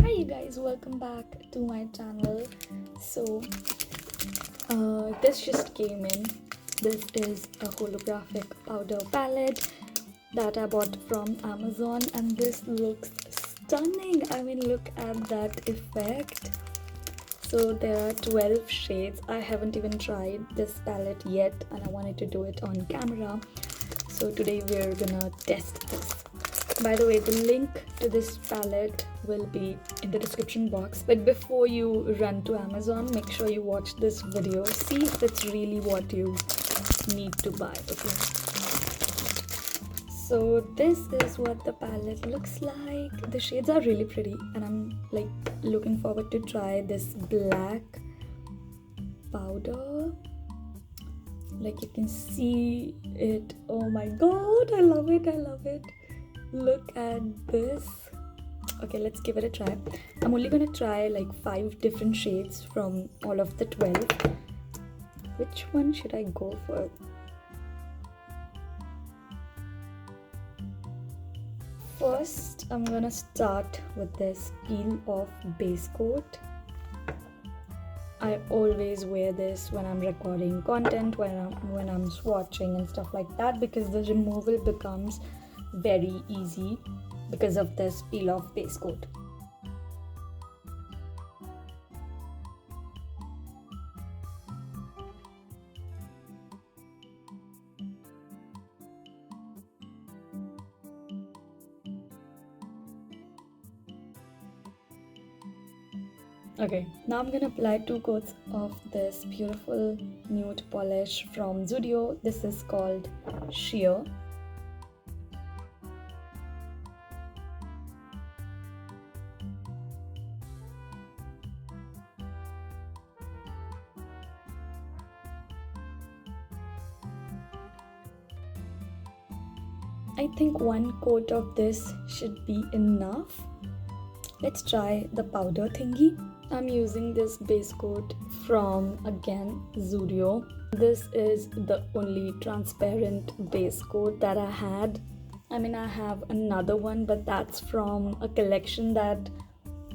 Hi you guys, welcome back to my channel. So this just came in. This is a holographic powder palette that I bought from Amazon, and this looks stunning. I mean, look at that effect. So there are 12 shades. I haven't even tried this palette yet, and I wanted to do it on camera. So today we're gonna test this. By the way, the link to this palette will be in the description box. But before you run to Amazon, make sure you watch this video. See if it's really what you need to buy, okay? So this is what the palette looks like. The shades are really pretty, and I'm like looking forward to try this black powder. Like you can see it. Oh my god, I love it, I love it. Look at this. Okay, let's give it a try. I'm only gonna try like 5 different shades from all of the 12. Which one should I go for? First, I'm gonna start with this peel off base coat. I always wear this when I'm recording content, when I'm swatching and stuff like that, because the removal becomes very easy because of this peel off base coat. Okay, now I'm gonna apply 2 coats of this beautiful nude polish from Zudio. This is called Sheer. I think 1 coat of this should be enough. Let's try the powder thingy. I'm using this base coat from, again, Zudio. This is the only transparent base coat that I had. I mean, I have another one, but that's from a collection that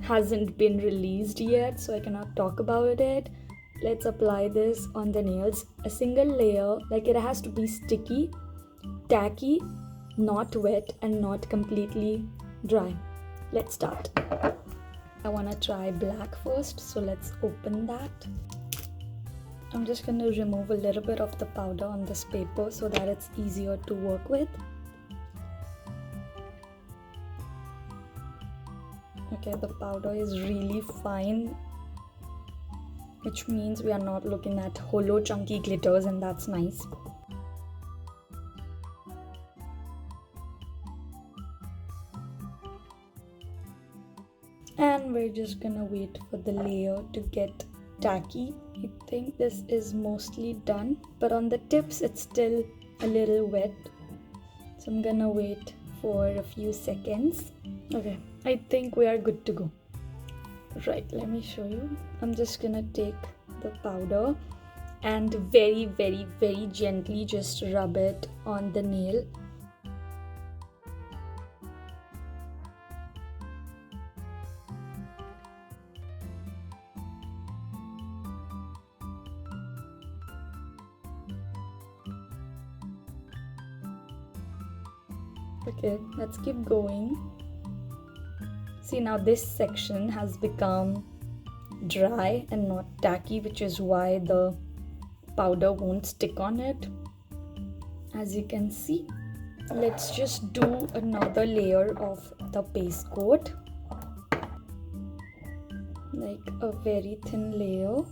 hasn't been released yet, so I cannot talk about it. Let's apply this on the nails. A single layer, like it has to be sticky, tacky, not wet, and not completely dry. Let's start. I want to try black first, so let's open that. I'm just going to remove a little bit of the powder on this paper so that it's easier to work with. Okay, the powder is really fine, which means we are not looking at hollow chunky glitters, and that's nice. And we're just gonna wait for the layer to get tacky. I think this is mostly done, but on the tips it's still a little wet, so I'm gonna wait for a few seconds. Okay, I think we are good to go. Right, let me show you. I'm just gonna take the powder and very, very, very gently just rub it on the nail. Okay, let's keep going. See, now this section has become dry and not tacky, which is why the powder won't stick on it. As you can see, let's just do another layer of the base coat, like a very thin layer.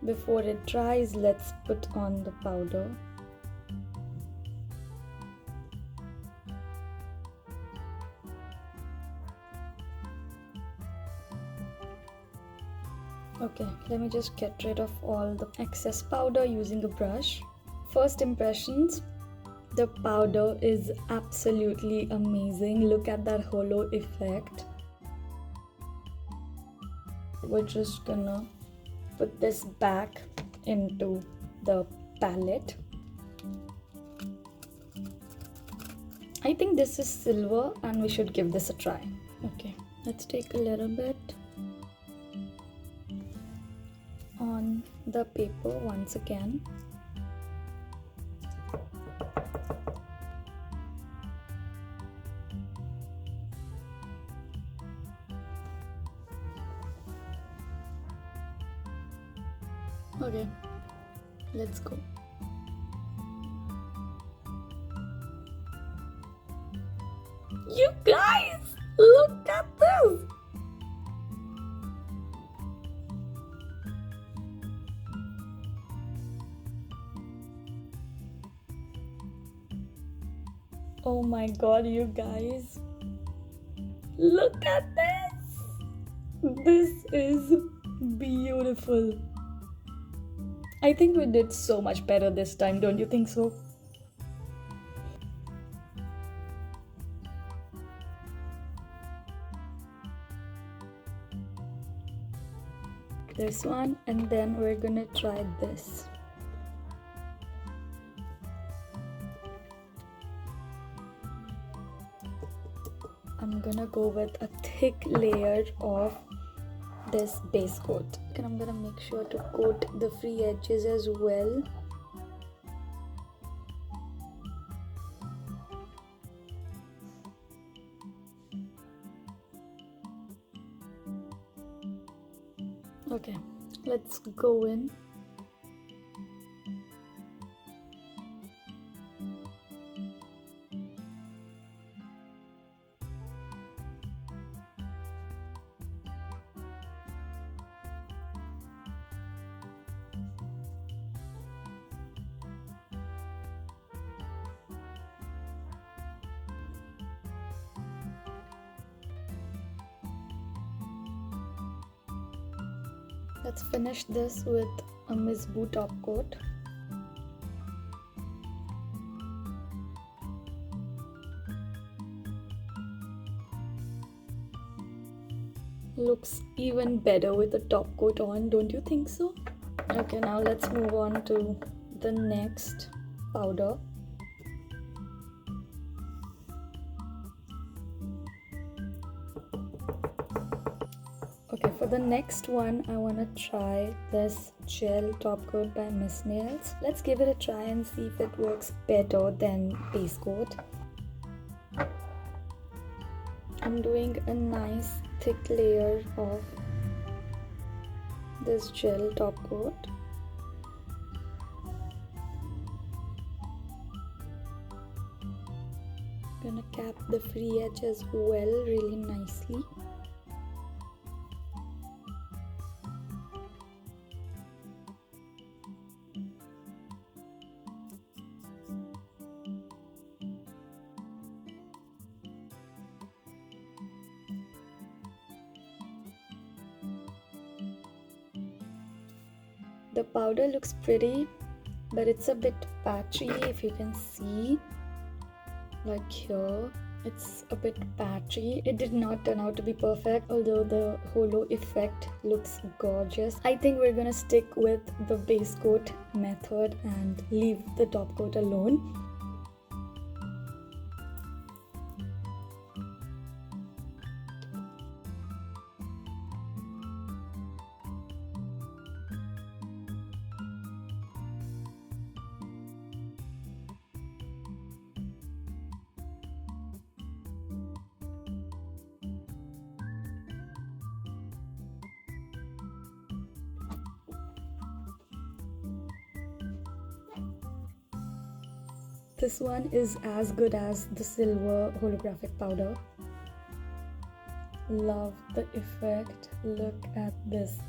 Before it dries, let's put on the powder. Okay, let me just get rid of all the excess powder using a brush. First impressions, the powder is absolutely amazing. Look at that hollow effect. We're just gonna put this back into the palette. I think this is silver and we should give this a try. Okay, let's take a little bit on the paper once again. Okay, let's go. You guys, look at this! Oh my god, you guys, look at this! This is beautiful. I think we did so much better this time, don't you think so? This one, and then we're gonna try this. I'm gonna go with a thick layer of this base coat, and I'm gonna make sure to coat the free edges as well. Okay, let's go in. Let's finish this with a Miss Boo top coat. Looks even better with the top coat on, don't you think so? Okay, now let's move on to the next powder. Okay, for the next one, I want to try this gel top coat by Miss Nails. Let's give it a try and see if it works better than base coat. I'm doing a nice thick layer of this gel top coat. Gonna cap the free edge as well really nicely. The powder looks pretty, but it's a bit patchy. If you can see, like here, it's a bit patchy. It did not turn out to be perfect, although the holo effect looks gorgeous. I think we're gonna stick with the base coat method and leave the top coat alone. This one is as good as the silver holographic powder. Love the effect. Look at this.